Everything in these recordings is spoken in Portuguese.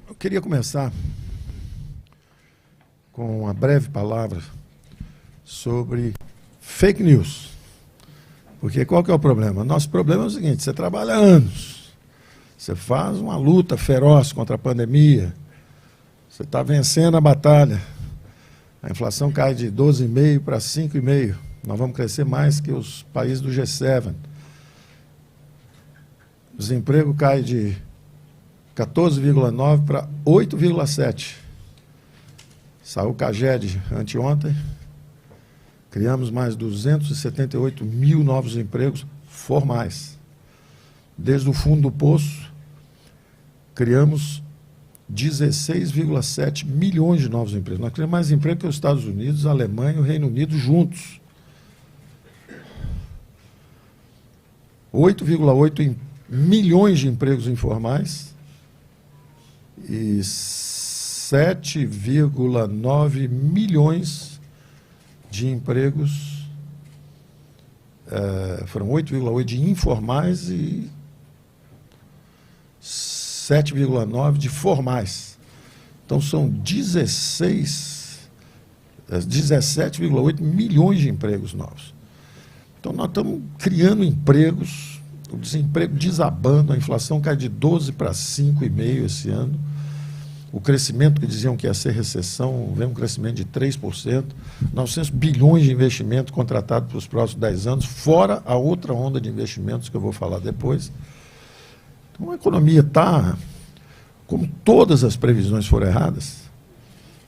Eu queria começar com uma breve palavra sobre fake news. Porque qual que é o problema? Nosso problema é o seguinte: você trabalha há anos, você faz uma luta feroz contra a pandemia, você está vencendo a batalha, a inflação cai de 12,5% para 5,5%, nós vamos crescer mais que os países do G7. O desemprego cai de 14,9% para 8,7%. Saiu o CAGED anteontem, criamos mais 278 mil novos empregos formais. Desde o fundo do poço, criamos 16,7 milhões de novos empregos. Nós criamos mais emprego que os Estados Unidos, a Alemanha e o Reino Unido juntos. 8,8 milhões de empregos informais e 7,9 milhões de empregos, foram 8,8 de informais e 7,9 de formais. Então são 17,8 milhões de empregos novos. Então nós estamos criando empregos, o desemprego desabando, a inflação cai de 12 para 5,5 esse ano. O crescimento que diziam que ia ser recessão, vem um crescimento de 3%, 900 bilhões de investimento contratado para os próximos 10 anos, fora a outra onda de investimentos que eu vou falar depois. Então a economia está, como todas as previsões foram erradas,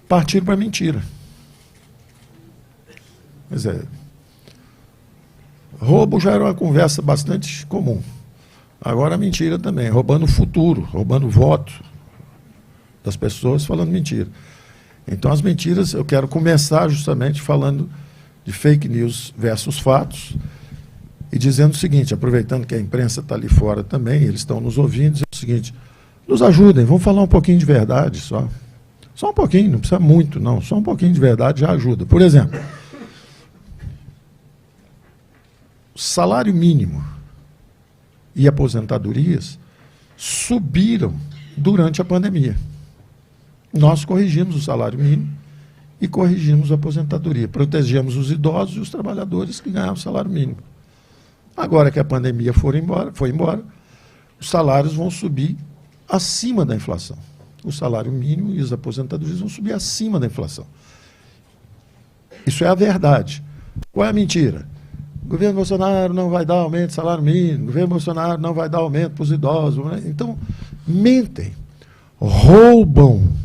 partindo para mentira. Quer dizer, roubo já era uma conversa bastante comum. Agora a mentira também, roubando o futuro, roubando o voto das pessoas, falando mentira. Então as mentiras, eu quero começar justamente falando de fake news versus fatos e dizendo o seguinte, aproveitando que a imprensa está ali fora também, eles estão nos ouvindo, dizendo o seguinte: nos ajudem, vamos falar um pouquinho de verdade só. Só um pouquinho, não precisa muito não, só um pouquinho de verdade já ajuda. Por exemplo, o salário mínimo e aposentadorias subiram durante a pandemia. Nós corrigimos o salário mínimo e corrigimos a aposentadoria. Protegemos os idosos e os trabalhadores que ganhavam salário mínimo. Agora que a pandemia foi embora, os salários vão subir acima da inflação. O salário mínimo e as aposentadorias vão subir acima da inflação. Isso é a verdade. Qual é a mentira? O governo Bolsonaro não vai dar aumento de salário mínimo, o governo Bolsonaro não vai dar aumento para os idosos. Então, mentem, roubam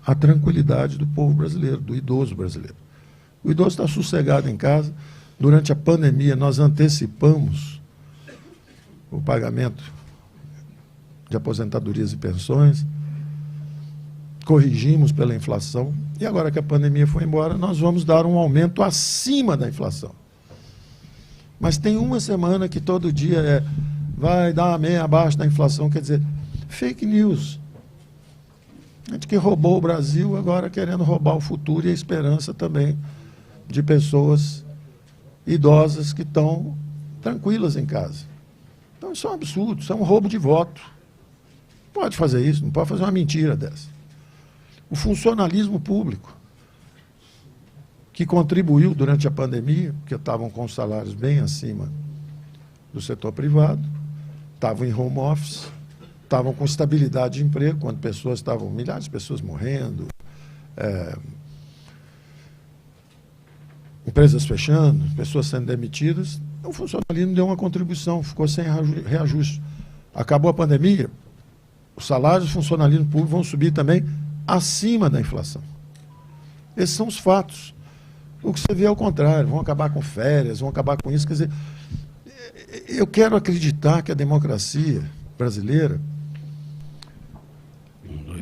a tranquilidade do povo brasileiro, do idoso brasileiro. O idoso está sossegado em casa. Durante a pandemia, nós antecipamos o pagamento de aposentadorias e pensões, corrigimos pela inflação, e agora que a pandemia foi embora, nós vamos dar um aumento acima da inflação. Mas tem uma semana que todo dia vai dar meia abaixo da inflação, quer dizer, fake news. Gente que roubou o Brasil, agora querendo roubar o futuro e a esperança também de pessoas idosas que estão tranquilas em casa. Então isso é um absurdo, isso é um roubo de voto. Não pode fazer isso, não pode fazer uma mentira dessa. O funcionalismo público, que contribuiu durante a pandemia, porque estavam com salários bem acima do setor privado, estavam em home office, estavam com estabilidade de emprego, quando pessoas estavam, milhares de pessoas morrendo, empresas fechando, pessoas sendo demitidas, o funcionalismo deu uma contribuição, ficou sem reajuste. Acabou a pandemia, os salários do funcionalismo público vão subir também acima da inflação. Esses são os fatos. O que você vê é o contrário, vão acabar com férias, vão acabar com isso. Quer dizer, eu quero acreditar que a democracia brasileira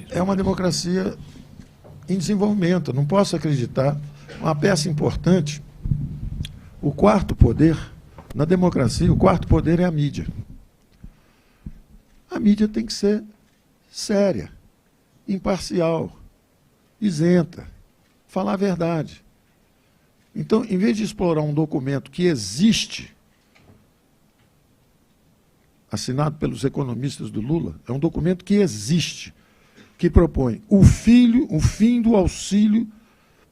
é uma democracia em desenvolvimento. Eu não posso acreditar. Uma peça importante, o quarto poder, na democracia, o quarto poder é a mídia. A mídia tem que ser séria, imparcial, isenta, falar a verdade. Então, em vez de explorar um documento que existe, assinado pelos economistas do Lula, é um documento que existe, que propõe o fim do Auxílio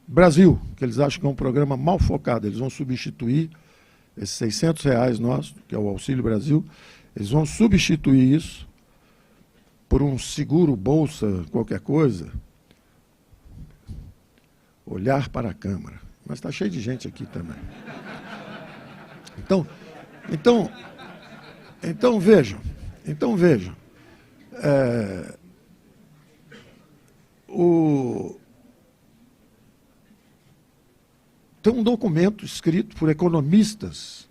Brasil, que eles acham que é um programa mal focado. Eles vão substituir esses R$600 nossos, que é o Auxílio Brasil, eles vão substituir isso por um seguro bolsa, qualquer coisa. Olhar para a Câmara. Mas está cheio de gente aqui também. Então vejam. Tem um documento escrito por economistas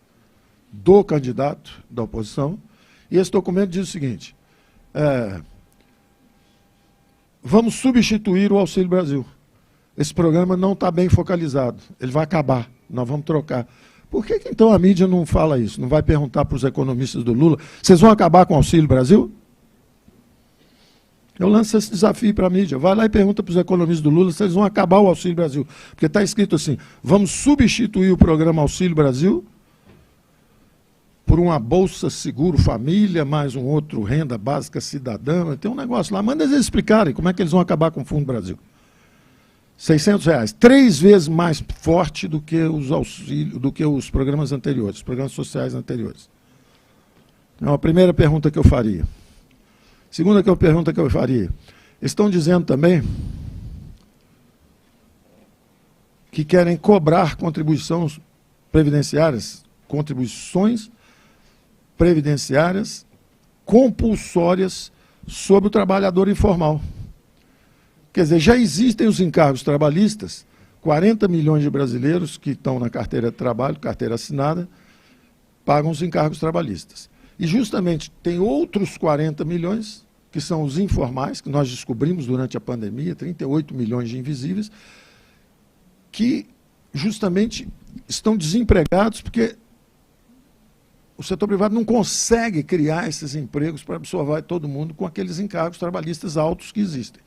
do candidato da oposição, e esse documento diz o seguinte: vamos substituir o Auxílio Brasil. Esse programa não está bem focalizado, ele vai acabar, nós vamos trocar. Por que então a mídia não fala isso? Não vai perguntar para os economistas do Lula, vocês vão acabar com o Auxílio Brasil? Eu lanço esse desafio para a mídia. Vai lá e pergunta para os economistas do Lula se eles vão acabar o Auxílio Brasil. Porque está escrito assim, vamos substituir o programa Auxílio Brasil por uma Bolsa Seguro Família, mais um outro Renda Básica Cidadã. Tem um negócio lá, manda eles explicarem como é que eles vão acabar com o Fundo Brasil. R$600, 3 vezes mais forte do que os programas anteriores, os programas sociais anteriores. Então, a primeira pergunta que eu faria. Segunda pergunta que eu faria. Estão dizendo também que querem cobrar contribuições previdenciárias compulsórias sobre o trabalhador informal. Quer dizer, já existem os encargos trabalhistas, 40 milhões de brasileiros que estão na carteira de trabalho, carteira assinada, pagam os encargos trabalhistas. E justamente tem outros 40 milhões, que são os informais, que nós descobrimos durante a pandemia, 38 milhões de invisíveis, que justamente estão desempregados porque o setor privado não consegue criar esses empregos para absorver todo mundo com aqueles encargos trabalhistas altos que existem.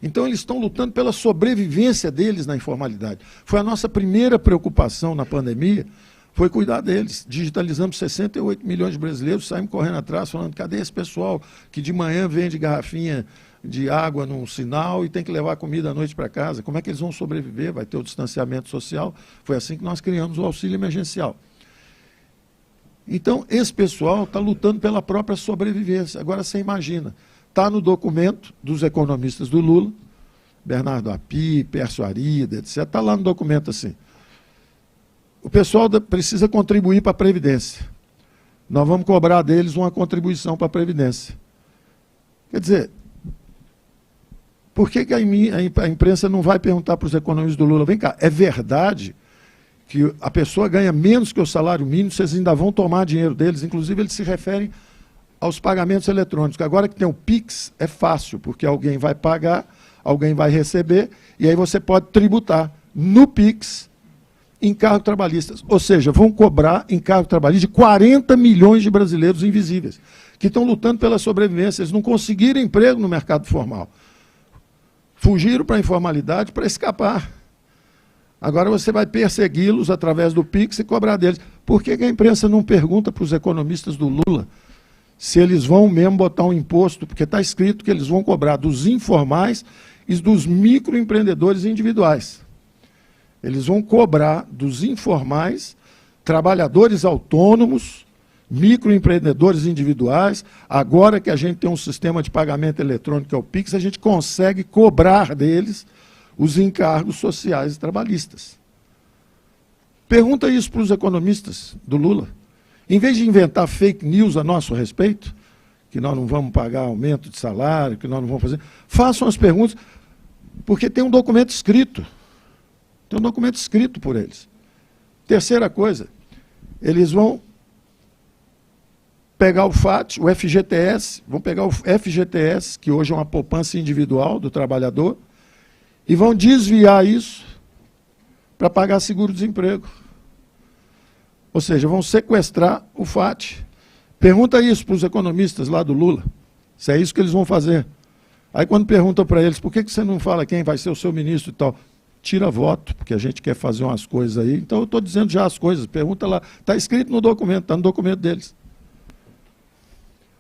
Então, eles estão lutando pela sobrevivência deles na informalidade. Foi a nossa primeira preocupação na pandemia, foi cuidar deles. Digitalizamos 68 milhões de brasileiros, saímos correndo atrás, falando, cadê esse pessoal que de manhã vende garrafinha de água num sinal e tem que levar comida à noite para casa? Como é que eles vão sobreviver? Vai ter o distanciamento social? Foi assim que nós criamos o auxílio emergencial. Então, esse pessoal está lutando pela própria sobrevivência. Agora, você imagina, está no documento dos economistas do Lula, Bernardo Api, Pércio Arida, etc. Está lá no documento assim. O pessoal precisa contribuir para a Previdência. Nós vamos cobrar deles uma contribuição para a Previdência. Quer dizer, por que a imprensa não vai perguntar para os economistas do Lula, vem cá, é verdade que a pessoa ganha menos que o salário mínimo, vocês ainda vão tomar dinheiro deles? Inclusive, eles se referem aos pagamentos eletrônicos. Agora que tem o Pix, é fácil, porque alguém vai pagar, alguém vai receber, e aí você pode tributar no Pix encargos trabalhistas. Ou seja, vão cobrar encargo trabalhista de 40 milhões de brasileiros invisíveis, que estão lutando pela sobrevivência. Eles não conseguiram emprego no mercado formal. Fugiram para a informalidade para escapar. Agora você vai persegui-los através do Pix e cobrar deles. Por que a imprensa não pergunta para os economistas do Lula se eles vão mesmo botar um imposto, porque está escrito que eles vão cobrar dos informais e dos microempreendedores individuais. Eles vão cobrar dos informais, trabalhadores autônomos, microempreendedores individuais. Agora que a gente tem um sistema de pagamento eletrônico, que é o Pix, a gente consegue cobrar deles os encargos sociais e trabalhistas. Pergunta isso para os economistas do Lula. Em vez de inventar fake news a nosso respeito, que nós não vamos pagar aumento de salário, que nós não vamos fazer, façam as perguntas, porque tem um documento escrito. Tem um documento escrito por eles. Terceira coisa, eles vão pegar o FAT, o FGTS, vão pegar o FGTS, que hoje é uma poupança individual do trabalhador, e vão desviar isso para pagar seguro-desemprego. Ou seja, vão sequestrar o FAT. Pergunta isso para os economistas lá do Lula, se é isso que eles vão fazer. Aí quando perguntam para eles, por que você não fala quem vai ser o seu ministro e tal? Tira voto, porque a gente quer fazer umas coisas aí. Então eu estou dizendo já as coisas, pergunta lá. Está escrito no documento, está no documento deles.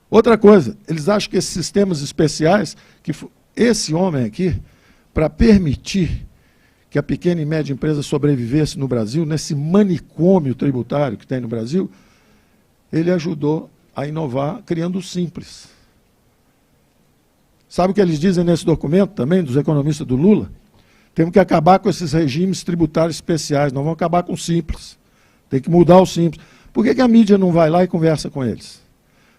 Outra coisa, eles acham que esses sistemas especiais, que esse homem aqui, para permitir que a pequena e média empresa sobrevivesse no Brasil, nesse manicômio tributário que tem no Brasil, ele ajudou a inovar criando o Simples. Sabe o que eles dizem nesse documento também, dos economistas do Lula? Temos que acabar com esses regimes tributários especiais, não vamos acabar com o Simples. Tem que mudar o Simples. Por que a mídia não vai lá e conversa com eles?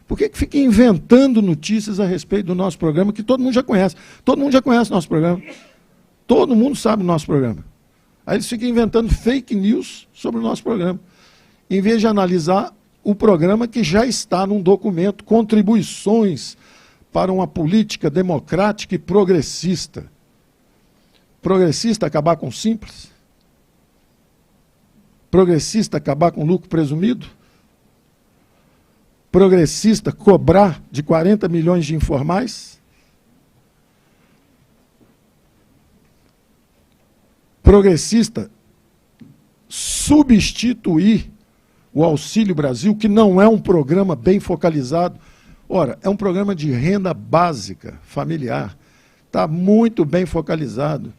Por que fica inventando notícias a respeito do nosso programa que todo mundo já conhece? Todo mundo já conhece o nosso programa. Todo mundo sabe o nosso programa. Aí eles ficam inventando fake news sobre o nosso programa, em vez de analisar o programa que já está num documento, Contribuições para uma política democrática e progressista. Progressista acabar com o Simples? Progressista acabar com o lucro presumido? Progressista cobrar de 40 milhões de informais? Progressista substituir o Auxílio Brasil, que não é um programa bem focalizado. Ora, é um programa de renda básica, familiar. Está muito bem focalizado.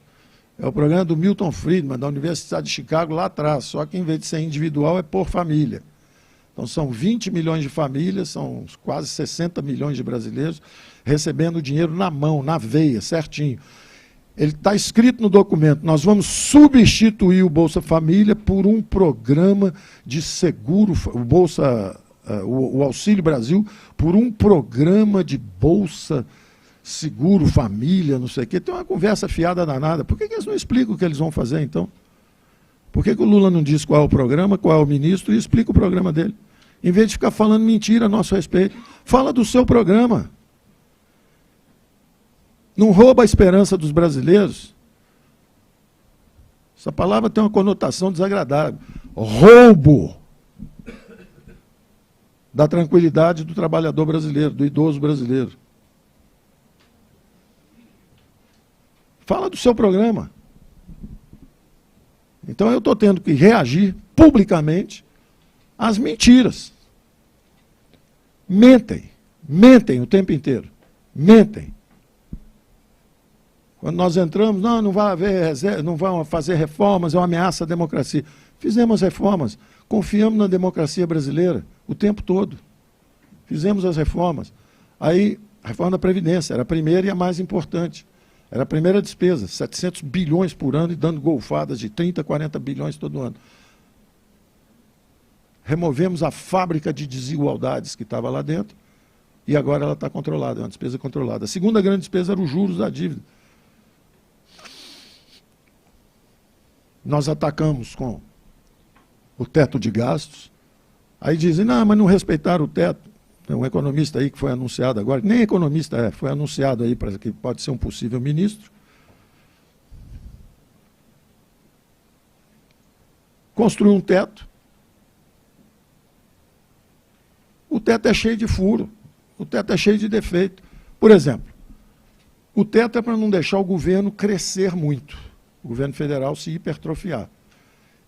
É o programa do Milton Friedman, da Universidade de Chicago, lá atrás. Só que, em vez de ser individual, é por família. Então, são 20 milhões de famílias, são quase 60 milhões de brasileiros recebendo dinheiro na mão, na veia, certinho. Ele está escrito no documento, nós vamos substituir o Bolsa Família por um programa de seguro, o Auxílio Brasil, por um programa de Bolsa Seguro Família, não sei o quê. Tem uma conversa fiada danada. Por que eles não explicam o que eles vão fazer, então? Por que o Lula não diz qual é o programa, qual é o ministro e explica o programa dele? Em vez de ficar falando mentira a nosso respeito, fala do seu programa. Não rouba a esperança dos brasileiros. Essa palavra tem uma conotação desagradável. Roubo da tranquilidade do trabalhador brasileiro, do idoso brasileiro. Fala do seu programa. Então eu estou tendo que reagir publicamente às mentiras. Mentem o tempo inteiro. Mentem. Quando nós entramos, não vai haver, não vão fazer reformas, é uma ameaça à democracia. Fizemos reformas, confiamos na democracia brasileira o tempo todo. Fizemos as reformas. Aí, a reforma da Previdência era a primeira e a mais importante. Era a primeira despesa, 700 bilhões por ano e dando golfadas de 30, 40 bilhões todo ano. Removemos a fábrica de desigualdades que estava lá dentro e agora ela está controlada, é uma despesa controlada. A segunda grande despesa era os juros da dívida. Nós atacamos com o teto de gastos, aí dizem, não, mas não respeitaram o teto. Tem um economista aí que foi anunciado agora, nem economista é, foi anunciado aí para que pode ser um possível ministro. Construiu um teto. O teto é cheio de furo, o teto é cheio de defeito. Por exemplo, o teto é para não deixar o governo crescer muito, o governo federal se hipertrofiar.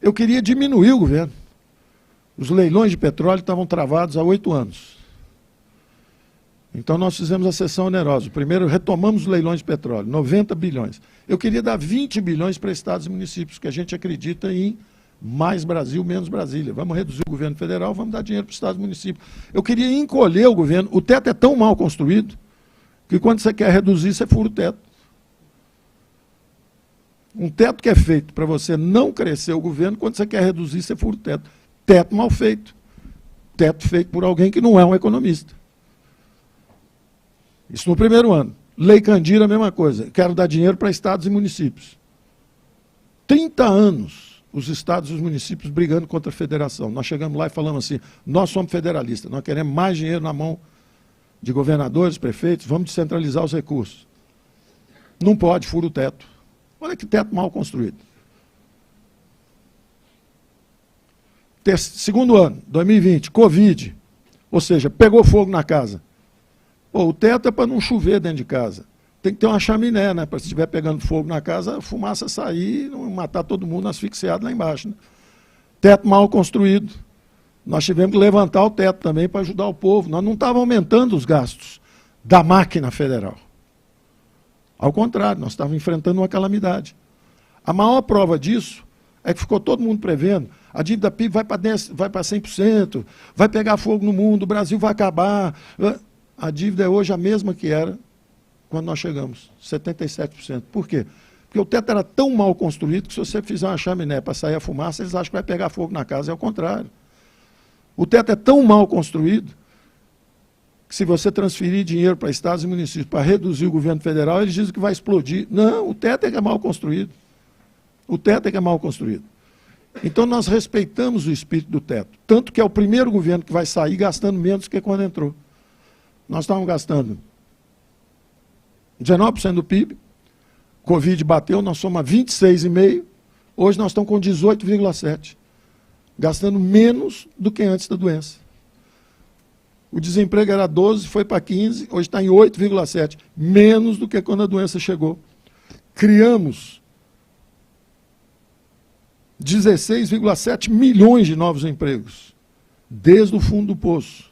Eu queria diminuir o governo. Os leilões de petróleo estavam travados há 8 anos. Então nós fizemos a sessão onerosa. Primeiro retomamos os leilões de petróleo, 90 bilhões. Eu queria dar 20 bilhões para estados e municípios, que a gente acredita em mais Brasil, menos Brasília. Vamos reduzir o governo federal, vamos dar dinheiro para os estados e municípios. Eu queria encolher o governo. O teto é tão mal construído que quando você quer reduzir, você fura o teto. Um teto que é feito para você não crescer o governo, quando você quer reduzir, você fura o teto. Teto mal feito. Teto feito por alguém que não é um economista. Isso no primeiro ano. Lei Candir, a mesma coisa. Quero dar dinheiro para estados e municípios. 30 anos os estados e os municípios brigando contra a federação. Nós chegamos lá e falamos assim, nós somos federalistas, nós queremos mais dinheiro na mão de governadores, prefeitos, vamos descentralizar os recursos. Não pode, fura o teto. Olha que teto mal construído. Segundo ano, 2020, Covid. Ou seja, pegou fogo na casa. Pô, o teto é para não chover dentro de casa. Tem que ter uma chaminé, né? Para se estiver pegando fogo na casa, a fumaça sair e não matar todo mundo asfixiado lá embaixo. Né? Teto mal construído. Nós tivemos que levantar o teto também para ajudar o povo. Nós não estávamos aumentando os gastos da máquina federal. Ao contrário, nós estávamos enfrentando uma calamidade. A maior prova disso é que ficou todo mundo prevendo. A dívida PIB vai para 100%, vai pegar fogo no mundo, o Brasil vai acabar. A dívida é hoje a mesma que era quando nós chegamos, 77%. Por quê? Porque o teto era tão mal construído que se você fizer uma chaminé para sair a fumaça, eles acham que vai pegar fogo na casa. É o contrário. O teto é tão mal construído que se você transferir dinheiro para estados e municípios para reduzir o governo federal, eles dizem que vai explodir. Não, o teto é que é mal construído. O teto é que é mal construído. Então nós respeitamos o espírito do teto. Tanto que é o primeiro governo que vai sair gastando menos do que quando entrou. Nós estávamos gastando 19% do PIB, Covid bateu, nós somos a 26,5%, hoje nós estamos com 18,7%, gastando menos do que antes da doença. O desemprego era 12%, foi para 15%, hoje está em 8,7%, menos do que quando a doença chegou. Criamos 16,7 milhões de novos empregos, desde o fundo do poço,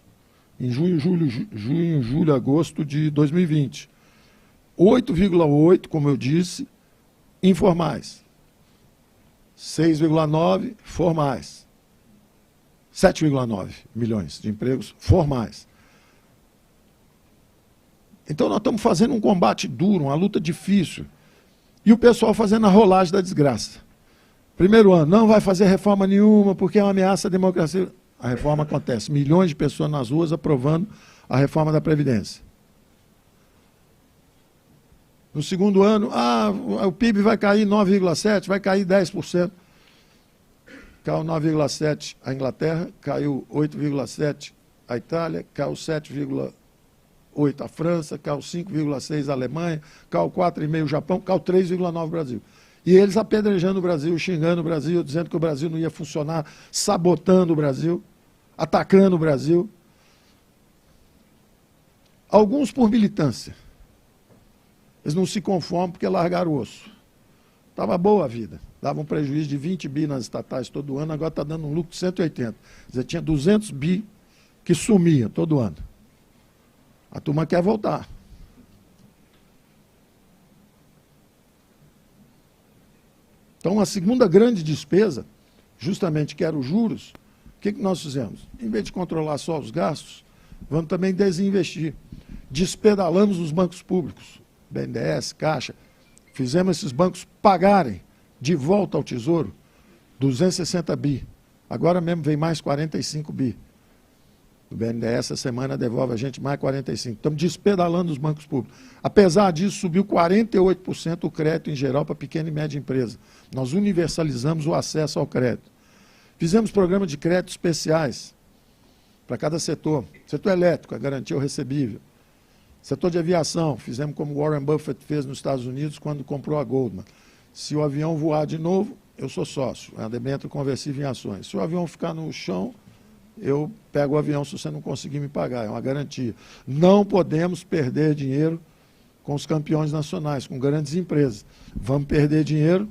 em julho, agosto de 2020. 8,8, como eu disse, informais. 6,9 formais. 7,9 milhões de empregos formais. Então nós estamos fazendo um combate duro, uma luta difícil. E o pessoal fazendo a rolagem da desgraça. Primeiro ano, não vai fazer reforma nenhuma porque é uma ameaça à democracia. A reforma acontece. Milhões de pessoas nas ruas aprovando a reforma da Previdência. No segundo ano, o PIB vai cair 9,7%, vai cair 10%. Caiu 9,7% a Inglaterra, caiu 8,7% a Itália, caiu 7,8% a França, caiu 5,6% a Alemanha, caiu 4,5% o Japão, caiu 3,9% o Brasil. E eles apedrejando o Brasil, xingando o Brasil, dizendo que o Brasil não ia funcionar, sabotando o Brasil, atacando o Brasil. Alguns por militância. Eles não se conformam porque largaram o osso. Estava boa a vida. Dava um prejuízo de 20 bi nas estatais todo ano, agora está dando um lucro de 180. Quer dizer, tinha 200 bi que sumia todo ano. A turma quer voltar. Então, a segunda grande despesa, justamente que era os juros, o que nós fizemos? Em vez de controlar só os gastos, vamos também desinvestir. Despedalamos os bancos públicos, BNDES, Caixa, fizemos esses bancos pagarem de volta ao Tesouro 260 bi. Agora mesmo vem mais 45 bi. O BNDES essa semana devolve a gente mais 45. Estamos despedalando os bancos públicos. Apesar disso, subiu 48% o crédito em geral para pequena e média empresa. Nós universalizamos o acesso ao crédito. Fizemos programas de crédito especiais para cada setor. Setor elétrico, a garantia ao recebível. Setor de aviação, fizemos como Warren Buffett fez nos Estados Unidos quando comprou a Goldman. Se o avião voar de novo, eu sou sócio, é um debênture conversível em ações. Se o avião ficar no chão, eu pego o avião se você não conseguir me pagar, é uma garantia. Não podemos perder dinheiro com os campeões nacionais, com grandes empresas. Vamos perder dinheiro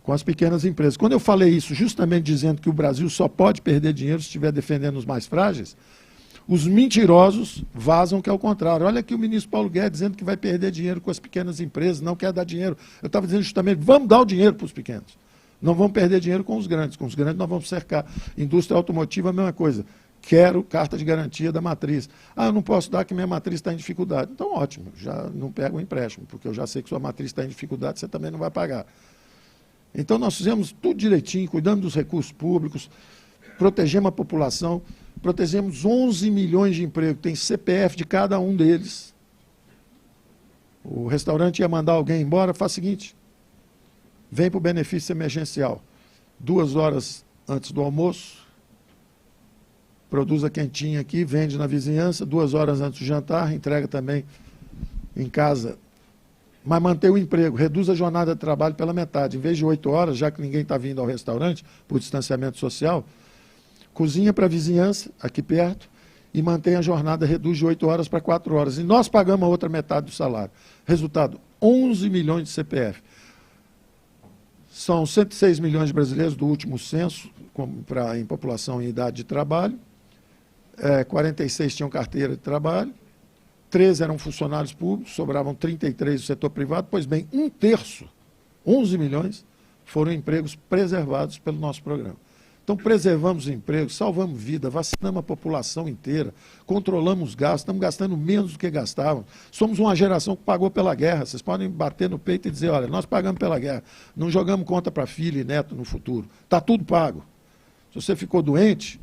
com as pequenas empresas. Quando eu falei isso, justamente dizendo que o Brasil só pode perder dinheiro se estiver defendendo os mais frágeis, os mentirosos vazam que é o contrário. Olha aqui o ministro Paulo Guedes dizendo que vai perder dinheiro com as pequenas empresas, não quer dar dinheiro. Eu estava dizendo justamente, vamos dar o dinheiro para os pequenos. Não vamos perder dinheiro com os grandes. Com os grandes nós vamos cercar. Indústria automotiva, a mesma coisa. Quero carta de garantia da matriz. Eu não posso dar que minha matriz está em dificuldade. Então, ótimo, já não pego o empréstimo, porque eu já sei que sua matriz está em dificuldade, você também não vai pagar. Então, nós fizemos tudo direitinho, cuidando dos recursos públicos, protegemos a população, protegemos 11 milhões de empregos, tem CPF de cada um deles. O restaurante ia mandar alguém embora, faz o seguinte, vem para o benefício emergencial, 2 horas antes do almoço, produz a quentinha aqui, vende na vizinhança, 2 horas antes do jantar, entrega também em casa, mas mantém o emprego, reduz a jornada de trabalho pela metade, em vez de 8 horas, já que ninguém está vindo ao restaurante, por distanciamento social, cozinha para a vizinhança, aqui perto, e mantém a jornada, reduz de 8 horas para 4 horas. E nós pagamos a outra metade do salário. Resultado, 11 milhões de CPF. São 106 milhões de brasileiros do último censo, em população em idade de trabalho. 46 tinham carteira de trabalho. 13 eram funcionários públicos, sobravam 33 do setor privado. Pois bem, 1/3, 11 milhões, foram empregos preservados pelo nosso programa. Então, preservamos empregos, salvamos vida, vacinamos a população inteira, controlamos gastos, estamos gastando menos do que gastávamos. Somos uma geração que pagou pela guerra. Vocês podem bater no peito e dizer, olha, nós pagamos pela guerra, não jogamos conta para filho e neto no futuro. Está tudo pago. Se você ficou doente,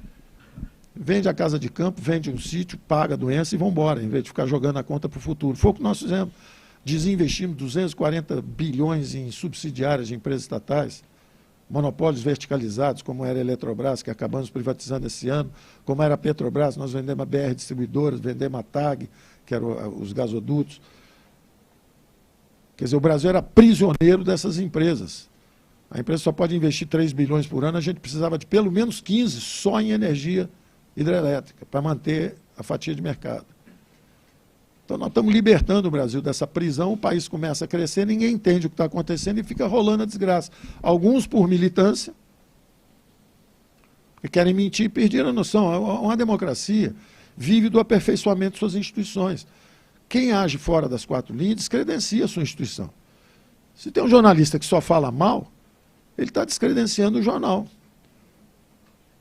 vende a casa de campo, vende um sítio, paga a doença e vão embora, em vez de ficar jogando a conta para o futuro. Foi o que nós fizemos. Desinvestimos 240 bilhões em subsidiárias de empresas estatais, monopólios verticalizados, como era a Eletrobras, que acabamos privatizando esse ano, como era a Petrobras, nós vendemos a BR Distribuidoras, vendemos a TAG, que eram os gasodutos. Quer dizer, o Brasil era prisioneiro dessas empresas. A empresa só pode investir 3 bilhões por ano, a gente precisava de pelo menos 15 só em energia hidrelétrica, para manter a fatia de mercado. Então, nós estamos libertando o Brasil dessa prisão, o país começa a crescer, ninguém entende o que está acontecendo e fica rolando a desgraça. Alguns por militância, que querem mentir e perderam a noção. Uma democracia vive do aperfeiçoamento de suas instituições. Quem age fora das 4 linhas descredencia a sua instituição. Se tem um jornalista que só fala mal, ele está descredenciando o jornal.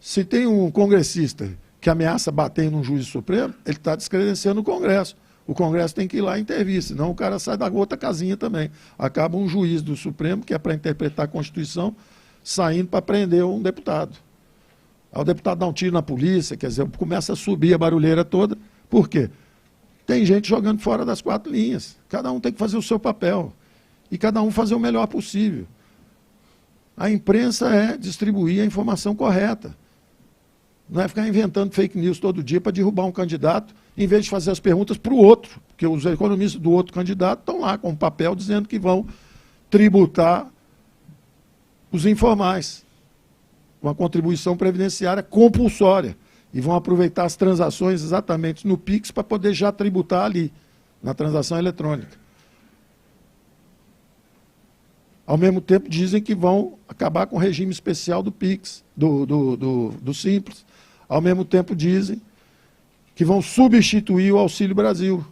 Se tem um congressista que ameaça bater num juiz supremo, ele está descredenciando o Congresso. O Congresso tem que ir lá e intervir, senão o cara sai da outra casinha também. Acaba um juiz do Supremo, que é para interpretar a Constituição, saindo para prender um deputado. Aí o deputado dá um tiro na polícia, quer dizer, começa a subir a barulheira toda. Por quê? Tem gente jogando fora das 4 linhas. Cada um tem que fazer o seu papel. E cada um fazer o melhor possível. A imprensa é distribuir a informação correta. Não é ficar inventando fake news todo dia para derrubar um candidato, em vez de fazer as perguntas para o outro, porque os economistas do outro candidato estão lá com um papel dizendo que vão tributar os informais, com a contribuição previdenciária compulsória, e vão aproveitar as transações exatamente no Pix para poder já tributar ali, na transação eletrônica. Ao mesmo tempo, dizem que vão acabar com o regime especial do Pix, do Simples. Ao mesmo tempo, dizem que vão substituir o Auxílio Brasil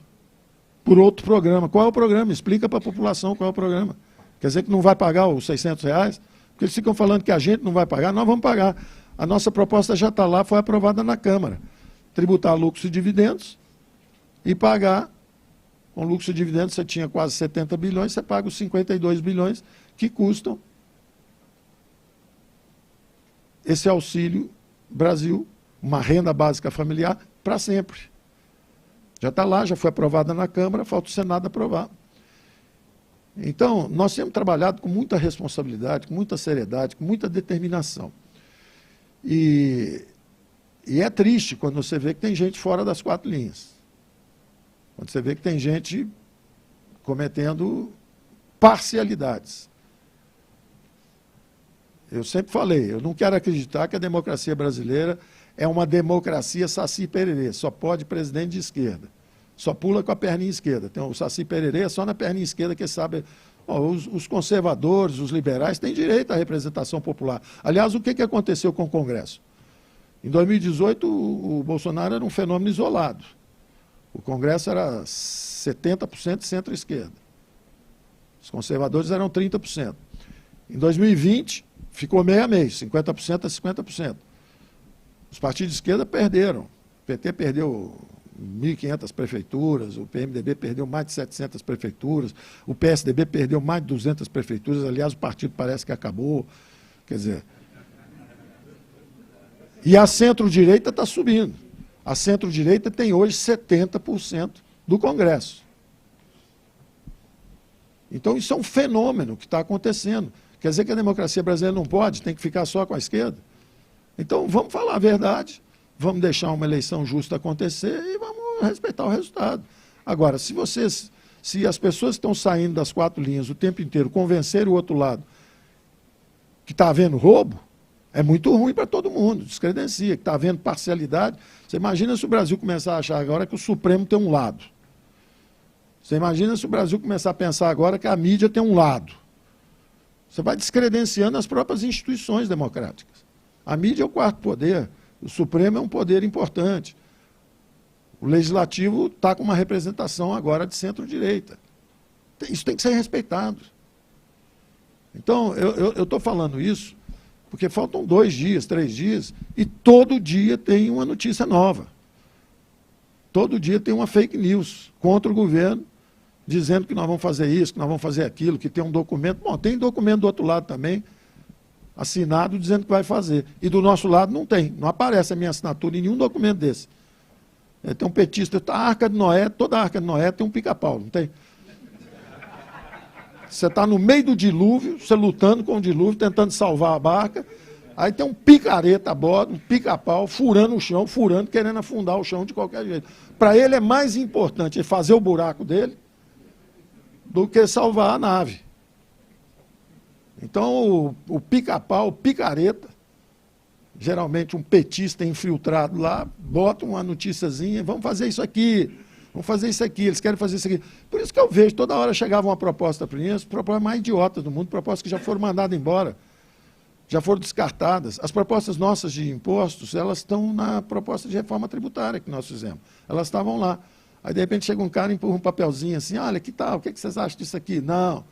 por outro programa. Qual é o programa? Explica para a população qual é o programa. Quer dizer que não vai pagar os R$600? Porque eles ficam falando que a gente não vai pagar, nós vamos pagar. A nossa proposta já está lá, foi aprovada na Câmara. Tributar lucros e dividendos e pagar. Com lucros e dividendos você tinha quase 70 bilhões, você paga os 52 bilhões que custam esse Auxílio Brasil, uma renda básica familiar, para sempre. Já está lá, já foi aprovada na Câmara, falta o Senado aprovar. Então, nós temos trabalhado com muita responsabilidade, com muita seriedade, com muita determinação. E é triste quando você vê que tem gente fora das 4 linhas. Quando você vê que tem gente cometendo parcialidades. Eu sempre falei, eu não quero acreditar que a democracia brasileira é uma democracia Saci Pererê, só pode presidente de esquerda. Só pula com a perninha esquerda. Tem o Saci Pererê, é só na perninha esquerda que sabe. Os conservadores, os liberais têm direito à representação popular. Aliás, o que aconteceu com o Congresso? Em 2018, o Bolsonaro era um fenômeno isolado. O Congresso era 70% centro-esquerda. Os conservadores eram 30%. Em 2020, ficou meio a meio, 50% a 50%. Os partidos de esquerda perderam. O PT perdeu 1.500 prefeituras, o PMDB perdeu mais de 700 prefeituras, o PSDB perdeu mais de 200 prefeituras, aliás, o partido parece que acabou. Quer dizer... E a centro-direita está subindo. A centro-direita tem hoje 70% do Congresso. Então, isso é um fenômeno que está acontecendo. Quer dizer que a democracia brasileira não pode, tem que ficar só com a esquerda? Então, vamos falar a verdade, vamos deixar uma eleição justa acontecer e vamos respeitar o resultado. Agora, se as pessoas que estão saindo das 4 linhas o tempo inteiro convencerem o outro lado que está havendo roubo, é muito ruim para todo mundo, descredencia, que está havendo parcialidade. Você imagina se o Brasil começar a achar agora que o Supremo tem um lado. Você imagina se o Brasil começar a pensar agora que a mídia tem um lado. Você vai descredenciando as próprias instituições democráticas. A mídia é o 4º poder, o Supremo é um poder importante. O Legislativo está com uma representação agora de centro-direita. Isso tem que ser respeitado. Então, eu estou falando isso porque faltam 2 dias, 3 dias, e todo dia tem uma notícia nova. Todo dia tem uma fake news contra o governo, dizendo que nós vamos fazer isso, que nós vamos fazer aquilo, que tem um documento. Bom, tem documento do outro lado também, assinado, dizendo que vai fazer. E do nosso lado não tem. Não aparece a minha assinatura em nenhum documento desse. Tem um petista, a Arca de Noé, toda a Arca de Noé tem um pica-pau, não tem? Você está no meio do dilúvio, você lutando com o dilúvio, tentando salvar a barca, aí tem um picareta a bordo, um pica-pau, furando o chão, querendo afundar o chão de qualquer jeito. Para ele é mais importante fazer o buraco dele do que salvar a nave. Então, o pica-pau, o picareta, geralmente um petista infiltrado lá, bota uma noticiazinha, vamos fazer isso aqui, eles querem fazer isso aqui. Por isso que eu vejo, toda hora chegava uma proposta para mim, as propostas mais idiotas do mundo, propostas que já foram mandadas embora, já foram descartadas. As propostas nossas de impostos, elas estão na proposta de reforma tributária que nós fizemos. Elas estavam lá. Aí, de repente, chega um cara e empurra um papelzinho assim, olha, que tal, o que vocês acham disso aqui? Não.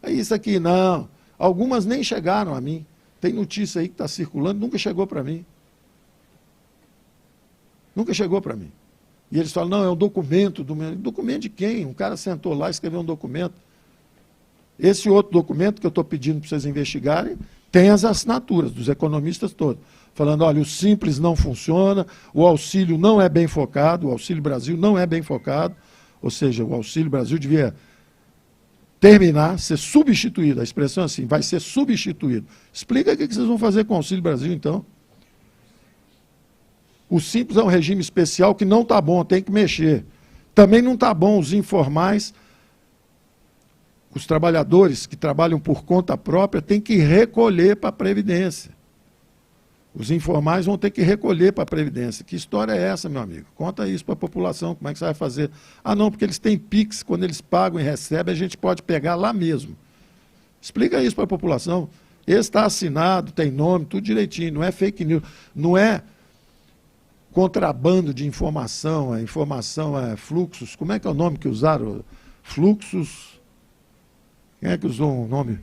É isso aqui, não. Algumas nem chegaram a mim. Tem notícia aí que está circulando, nunca chegou para mim. Nunca chegou para mim. E eles falam, não, é um documento. Documento de quem? Um cara sentou lá e escreveu um documento. Esse outro documento que eu estou pedindo para vocês investigarem, tem as assinaturas dos economistas todos, falando, olha, o Simples não funciona, o Auxílio não é bem focado, o Auxílio Brasil não é bem focado, ou seja, o Auxílio Brasil devia terminar, ser substituído, a expressão é assim, vai ser substituído. Explica o que vocês vão fazer com o Auxílio Brasil, então. O Simples é um regime especial que não está bom, tem que mexer. Também não está bom os informais, os trabalhadores que trabalham por conta própria têm que recolher para a Previdência. Os informais vão ter que recolher para a Previdência. Que história é essa, meu amigo? Conta isso para a população, como é que você vai fazer? Ah, não, porque eles têm PIX, quando eles pagam e recebem, a gente pode pegar lá mesmo. Explica isso para a população. Esse está assinado, tem nome, tudo direitinho, não é fake news, não é contrabando de informação, a informação é fluxos, como é que é o nome que usaram? Fluxos, quem é que usou o nome?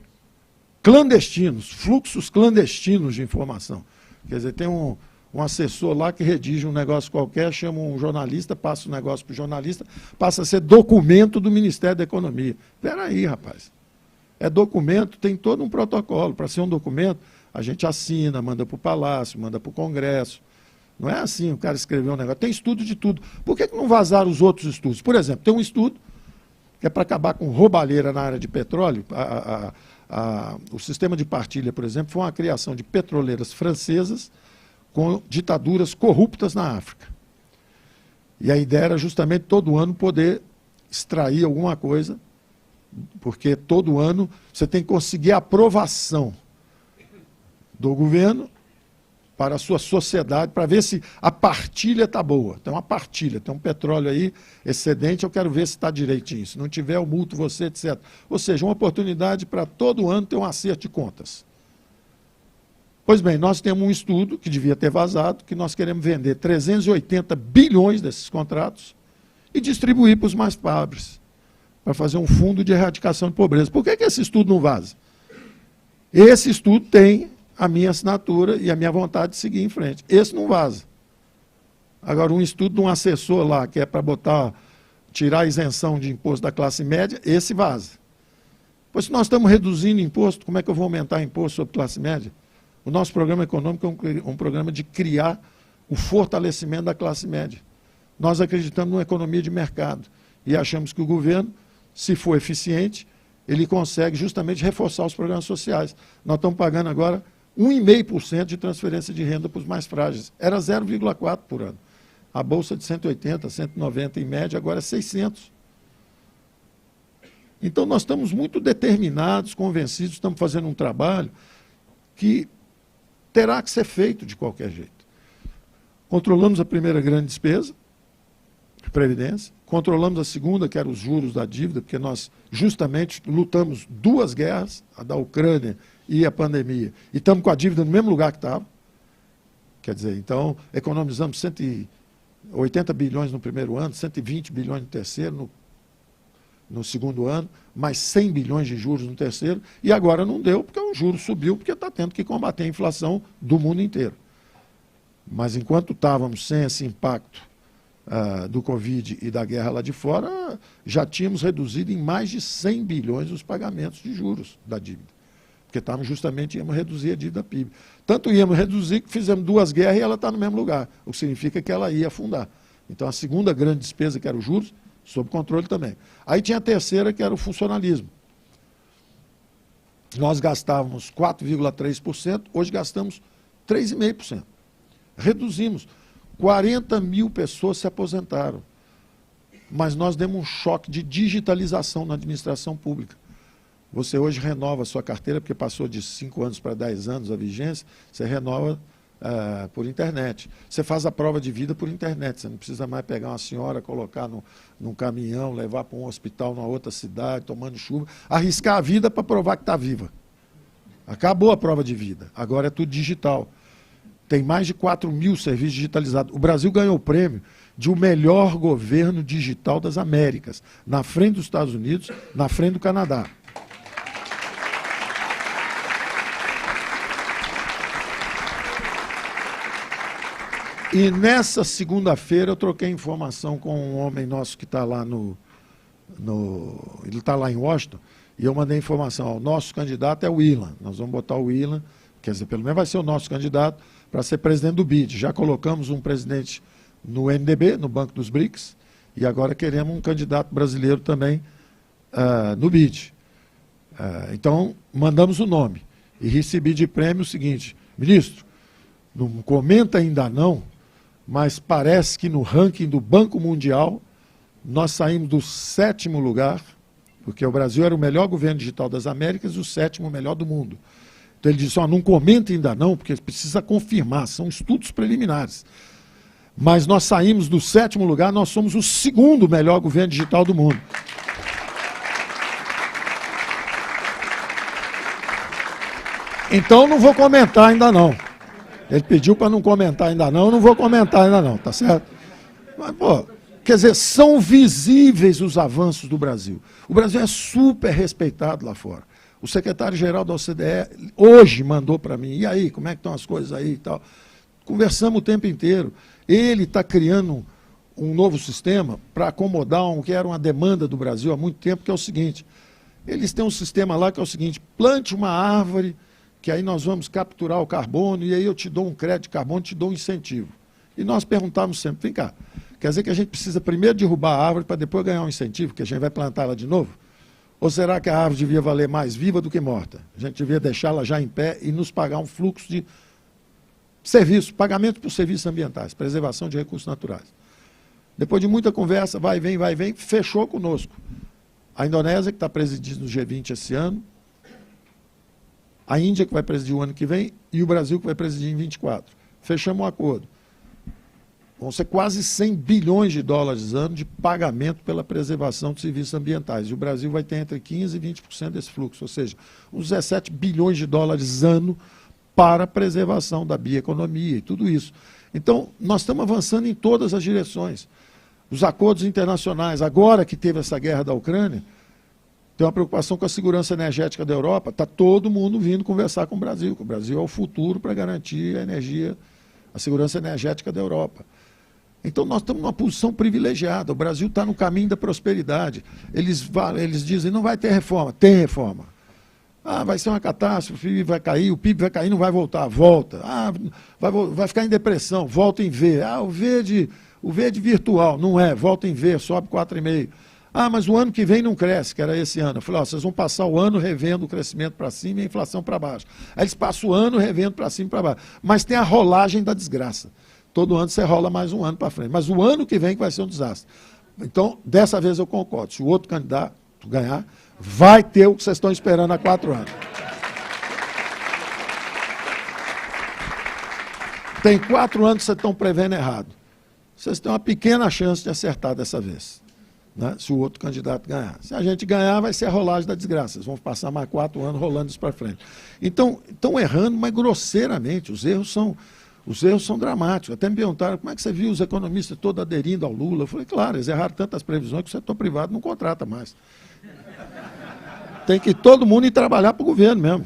Clandestinos, fluxos clandestinos de informação. Quer dizer, tem um assessor lá que redige um negócio qualquer, chama um jornalista, passa o negócio para o jornalista, passa a ser documento do Ministério da Economia. Espera aí, rapaz. É documento, tem todo um protocolo. Para ser um documento, a gente assina, manda para o Palácio, manda para o Congresso. Não é assim, o cara escreveu um negócio. Tem estudo de tudo. Por que não vazaram os outros estudos? Por exemplo, tem um estudo que é para acabar com roubalheira na área de petróleo. O sistema de partilha, por exemplo, foi uma criação de petroleiras francesas com ditaduras corruptas na África. E a ideia era justamente todo ano poder extrair alguma coisa, porque todo ano você tem que conseguir a aprovação do governo para a sua sociedade, para ver se a partilha está boa. Tem uma partilha, tem um petróleo aí excedente, eu quero ver se está direitinho. Se não tiver, eu multo você, etc. Ou seja, uma oportunidade para todo ano ter um acerto de contas. Pois bem, nós temos um estudo, que devia ter vazado, que nós queremos vender 380 bilhões desses contratos e distribuir para os mais pobres, para fazer um fundo de erradicação de pobreza. Por que esse estudo não vaza? Esse estudo tem a minha assinatura e a minha vontade de seguir em frente. Esse não vaza. Agora, um estudo de um assessor lá, que é para tirar a isenção de imposto da classe média, esse vaza. Pois se nós estamos reduzindo imposto, como é que eu vou aumentar imposto sobre classe média? O nosso programa econômico é um programa de criar o fortalecimento da classe média. Nós acreditamos numa economia de mercado e achamos que o governo, se for eficiente, ele consegue justamente reforçar os programas sociais. Nós estamos pagando agora 1,5% de transferência de renda para os mais frágeis. Era 0,4% por ano. A bolsa de 180, 190 em média, agora é 600. Então, nós estamos muito determinados, convencidos, estamos fazendo um trabalho que terá que ser feito de qualquer jeito. Controlamos a primeira grande despesa, Previdência, controlamos a segunda, que era os juros da dívida, porque nós justamente lutamos 2 guerras, a da Ucrânia e a pandemia, e estamos com a dívida no mesmo lugar que estava. Quer dizer, então, economizamos 80 bilhões no primeiro ano, 120 bilhões no terceiro, no segundo ano, mais 100 bilhões de juros no terceiro, e agora não deu, porque o juro subiu, porque está tendo que combater a inflação do mundo inteiro. Mas enquanto estávamos sem esse impacto do Covid e da guerra lá de fora, já tínhamos reduzido em mais de 100 bilhões os pagamentos de juros da dívida. Porque íamos reduzir a dívida PIB. Tanto íamos reduzir que fizemos 2 guerras e ela está no mesmo lugar, o que significa que ela ia afundar. Então a segunda grande despesa, que era os juros, sob controle também. Aí tinha a terceira, que era o funcionalismo. Nós gastávamos 4,3%, hoje gastamos 3,5%. Reduzimos. 40 mil pessoas se aposentaram. Mas nós demos um choque de digitalização na administração pública. Você hoje renova a sua carteira, porque passou de 5 anos para 10 anos a vigência, você renova por internet. Você faz a prova de vida por internet, você não precisa mais pegar uma senhora, colocar num caminhão, levar para um hospital numa outra cidade, tomando chuva, arriscar a vida para provar que está viva. Acabou a prova de vida, agora é tudo digital. Tem mais de 4 mil serviços digitalizados. O Brasil ganhou o prêmio de o melhor governo digital das Américas, na frente dos Estados Unidos, na frente do Canadá. E nessa segunda-feira eu troquei informação com um homem nosso que está lá ele está lá em Washington, e eu mandei informação, o nosso candidato é o Ilan, nós vamos botar o Ilan, quer dizer, pelo menos vai ser o nosso candidato para ser presidente do BID. Já colocamos um presidente no NDB, no Banco dos BRICS, e agora queremos um candidato brasileiro também no BID. Então, mandamos o nome. E recebi de prêmio o seguinte: ministro, não comenta ainda não, mas parece que no ranking do Banco Mundial nós saímos do 7º lugar, porque o Brasil era o melhor governo digital das Américas e o 7º melhor do mundo. Então ele disse, não comenta ainda não, porque precisa confirmar, são estudos preliminares. Mas nós saímos do 7º lugar, nós somos o 2º melhor governo digital do mundo. Então não vou comentar ainda não. Ele pediu para não comentar ainda não, eu não vou comentar ainda não, tá certo? Mas, pô, quer dizer, são visíveis os avanços do Brasil. O Brasil é super respeitado lá fora. O secretário-geral da OCDE hoje mandou para mim, e aí, como é que estão as coisas aí e tal? Conversamos o tempo inteiro. Ele está criando um novo sistema para acomodar o que era uma demanda do Brasil há muito tempo, que é o seguinte, eles têm um sistema lá que é o seguinte, plante uma árvore, que aí nós vamos capturar o carbono, e aí eu te dou um crédito de carbono, te dou um incentivo. E nós perguntávamos sempre, vem cá, quer dizer que a gente precisa primeiro derrubar a árvore para depois ganhar um incentivo, que a gente vai plantar ela de novo? Ou será que a árvore devia valer mais viva do que morta? A gente devia deixá-la já em pé e nos pagar um fluxo de serviço, pagamento por serviços ambientais, preservação de recursos naturais. Depois de muita conversa, vai, vem, fechou conosco. A Indonésia, que está presidindo o G20 esse ano, a Índia, que vai presidir o ano que vem, e o Brasil, que vai presidir em 24. Fechamos um acordo. Vão ser quase 100 bilhões de dólares ano de pagamento pela preservação de serviços ambientais. E o Brasil vai ter entre 15% e 20% desse fluxo, ou seja, uns 17 bilhões de dólares ano para a preservação da bioeconomia e tudo isso. Então, nós estamos avançando em todas as direções. Os acordos internacionais, agora que teve essa guerra da Ucrânia, tem uma preocupação com a segurança energética da Europa, está todo mundo vindo conversar com o Brasil, que o Brasil é o futuro para garantir a energia, a segurança energética da Europa. Então, nós estamos numa posição privilegiada, o Brasil está no caminho da prosperidade. Eles dizem, não vai ter reforma. Tem reforma. Vai ser uma catástrofe, vai cair, o PIB vai cair, não vai voltar. Volta. Vai ficar em depressão, volta em V. O V é de virtual, não é, volta em V, sobe 4,5. Mas o ano que vem não cresce, que era esse ano. Eu falei, vocês vão passar o ano revendo o crescimento para cima e a inflação para baixo. Aí eles passam o ano revendo para cima e para baixo. Mas tem a rolagem da desgraça. Todo ano você rola mais um ano para frente. Mas o ano que vem que vai ser um desastre. Então, dessa vez eu concordo. Se o outro candidato ganhar, vai ter o que vocês estão esperando há 4 anos. Tem 4 anos que vocês estão prevendo errado. Vocês têm uma pequena chance de acertar dessa vez, né? Se o outro candidato ganhar. Se a gente ganhar, vai ser a rolagem da desgraça. Vocês vão passar mais 4 anos rolando isso para frente. Então, estão errando, mas grosseiramente. Os erros são... Os erros são dramáticos. Até me perguntaram como é que você viu os economistas todos aderindo ao Lula. Eu falei, claro, eles erraram tantas previsões que o setor privado não contrata mais. Tem que todo mundo ir trabalhar para o governo mesmo.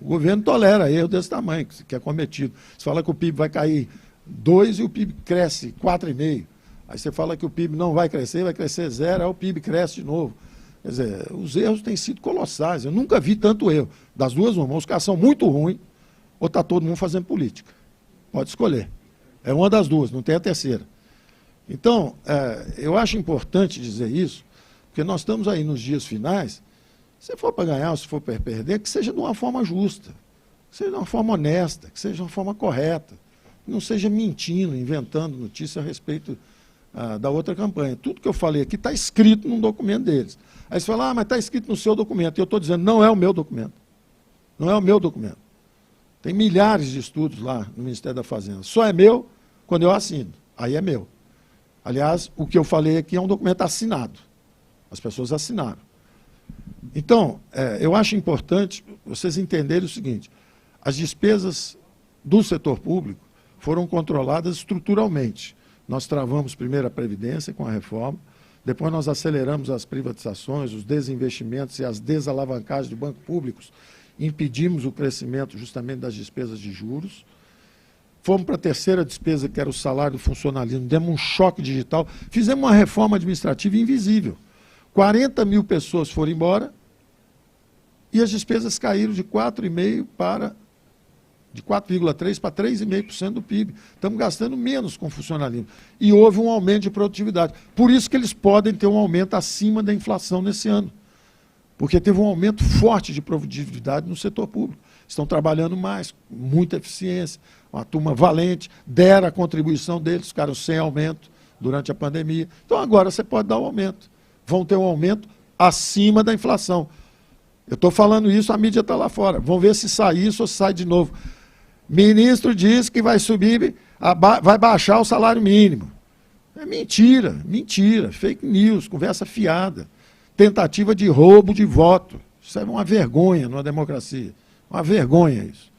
O governo tolera erro desse tamanho, que é cometido. Você fala que o PIB vai cair 2 e o PIB cresce 4,5. Aí você fala que o PIB não vai crescer 0, aí o PIB cresce de novo. Quer dizer, os erros têm sido colossais. Eu nunca vi tanto erro. Das duas, uma, os caras são muito ruins, ou está todo mundo fazendo política. Pode escolher. É uma das duas, não tem a terceira. Então, eu acho importante dizer isso, porque nós estamos aí nos dias finais. Se for para ganhar ou se for para perder, que seja de uma forma justa, que seja de uma forma honesta, que seja de uma forma correta, que não seja mentindo, inventando notícia a respeito da outra campanha. Tudo que eu falei aqui está escrito num documento deles. Aí você fala, mas está escrito no seu documento. E eu estou dizendo, não é o meu documento. Não é o meu documento. Tem milhares de estudos lá no Ministério da Fazenda. Só é meu quando eu assino. Aí é meu. Aliás, o que eu falei aqui é um documento assinado. As pessoas assinaram. Então, eu acho importante vocês entenderem o seguinte, as despesas do setor público foram controladas estruturalmente. Nós travamos primeiro a Previdência com a reforma, depois nós aceleramos as privatizações, os desinvestimentos e as desalavancagens de bancos públicos, impedimos o crescimento justamente das despesas de juros. Fomos para a terceira despesa, que era o salário do funcionalismo, demos um choque digital, fizemos uma reforma administrativa invisível. 40 mil pessoas foram embora e as despesas caíram de 4,5% para de 4,3% para 3,5% do PIB. Estamos gastando menos com funcionalismo. E houve um aumento de produtividade. Por isso que eles podem ter um aumento acima da inflação nesse ano. Porque teve um aumento forte de produtividade no setor público. Estão trabalhando mais, com muita eficiência, uma turma valente, deram a contribuição deles, ficaram sem aumento durante a pandemia. Então agora você pode dar o aumento. Vão ter um aumento acima da inflação. Eu estou falando isso, a mídia está lá fora. Vamos ver se sai isso ou se sai de novo. Ministro diz que vai subir, vai baixar o salário mínimo. É mentira, mentira, fake news, conversa fiada. Tentativa de roubo de voto. Isso é uma vergonha numa democracia. Uma vergonha isso.